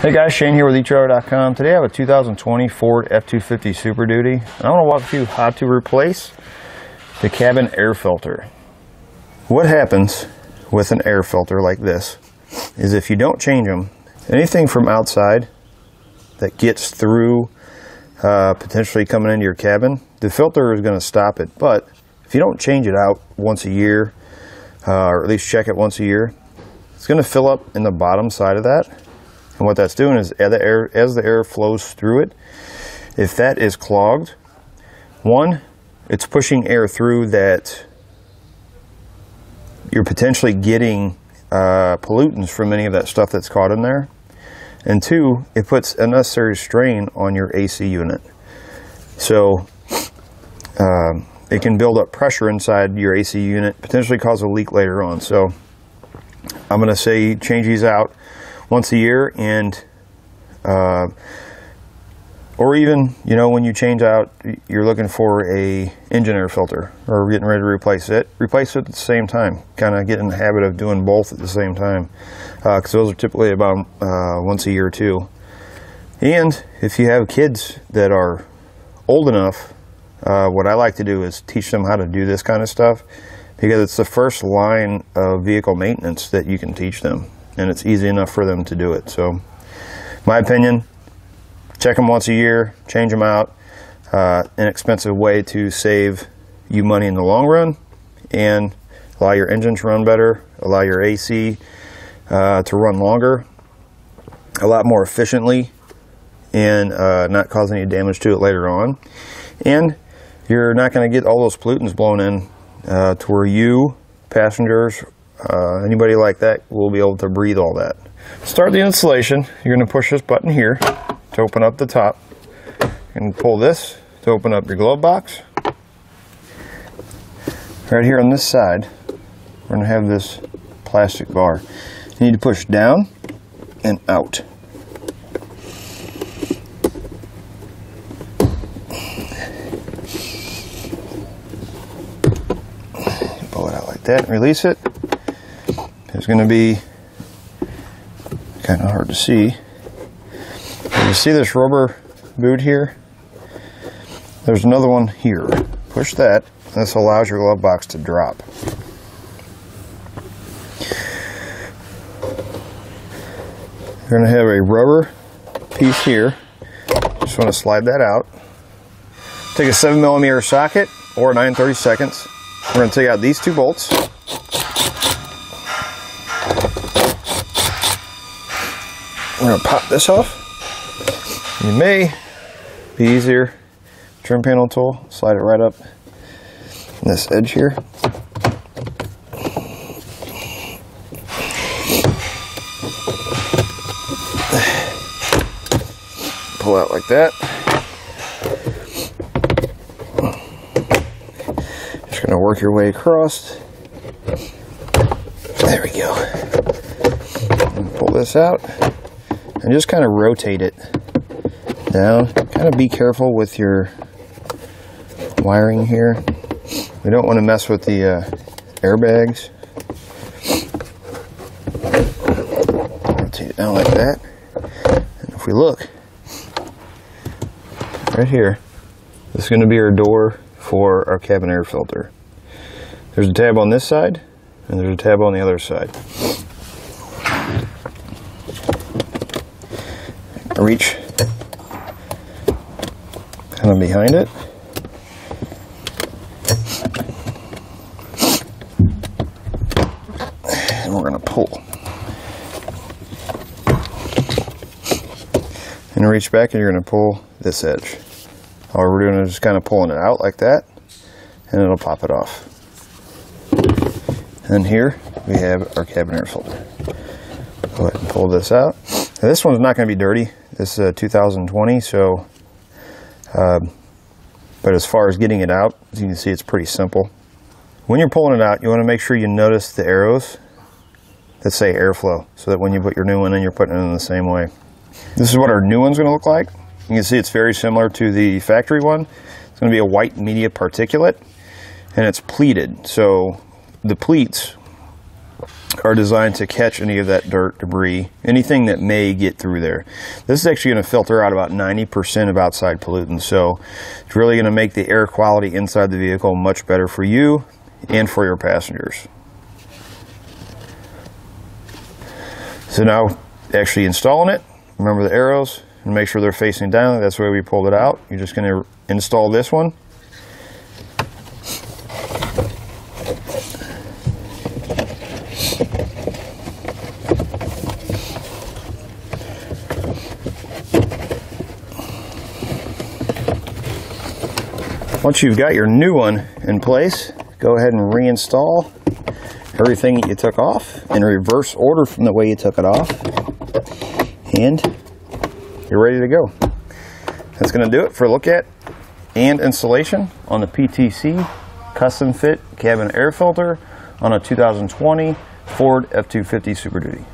Hey guys, Shane here with etrailer.com. Today I have a 2020 Ford F250 Super Duty, and I want to walk through how to replace the cabin air filter. What happens with an air filter like this is if you don't change them, anything from outside that gets through potentially coming into your cabin, the filter is going to stop it. But if you don't change it out once a year, or at least check it once a year, it's going to fill up in the bottom side of that. And what that's doing is as the air flows through it, if that is clogged, one, it's pushing air through that you're potentially getting pollutants from any of that stuff that's caught in there. And two, it puts unnecessary strain on your AC unit. So it can build up pressure inside your AC unit, potentially cause a leak later on. So I'm going to say change these out once a year, and or even, you know, when you change out, you're looking for a engine air filter or getting ready to replace it at the same time. Kind of get in the habit of doing both at the same time, because those are typically about once a year or two. And if you have kids that are old enough, what I like to do is teach them how to do this kind of stuff, because it's the first line of vehicle maintenance that you can teach them, and it's easy enough for them to do it. So, my opinion, check them once a year, change them out. Inexpensive way to save you money in the long run, and allow your engine to run better, allow your AC to run longer, a lot more efficiently, and not cause any damage to it later on. And you're not going to get all those pollutants blown in to where you, passengers, anybody like that will be able to breathe all that. Start the installation. You're going to push this button here to open up the top, and pull this to open up your glove box. Right here on this side, we're going to have this plastic bar. You need to push down and out. Pull it out like that and release it. It's going to be kind of hard to see. You see this rubber boot here? There's another one here. Push that, and this allows your glove box to drop. You're going to have a rubber piece here. Just want to slide that out. Take a 7mm socket or 9/32. We're going to take out these two bolts. We're going to pop this off. You may be easier, trim panel tool, slide it right up this edge here. Pull out like that. Just going to work your way across. There we go. And pull this out. And just kind of rotate it down. Kind of be careful with your wiring here. We don't want to mess with the airbags. Rotate it down like that. And if we look right here, this is going to be our door for our cabin air filter. There's a tab on this side, and there's a tab on the other side. Reach kind of behind it. And we're going to pull. And reach back, and you're going to pull this edge. All we're doing is just kind of pulling it out like that, and it'll pop it off. And here we have our cabin air filter. Go ahead and pull this out. Now, this one's not going to be dirty. This is a 2020, so, but as far as getting it out, as you can see, it's pretty simple. When you're pulling it out, you want to make sure you notice the arrows that say airflow, so that when you put your new one in, you're putting it in the same way. This is what our new one's going to look like. You can see it's very similar to the factory one. It's going to be a white media particulate, and it's pleated. So the pleats are designed to catch any of that dirt, debris, anything that may get through there. This is actually going to filter out about 90% of outside pollutants, so it's really going to make the air quality inside the vehicle much better for you and for your passengers. So now, actually installing it, remember the arrows, and make sure they're facing down. That's the way we pulled it out. You're just going to install this one. Once you've got your new one in place, go ahead and reinstall everything that you took off in reverse order from the way you took it off, and you're ready to go. That's going to do it for a look at and installation on the PTC Custom Fit Cabin Air Filter on a 2020 Ford F250 Super Duty.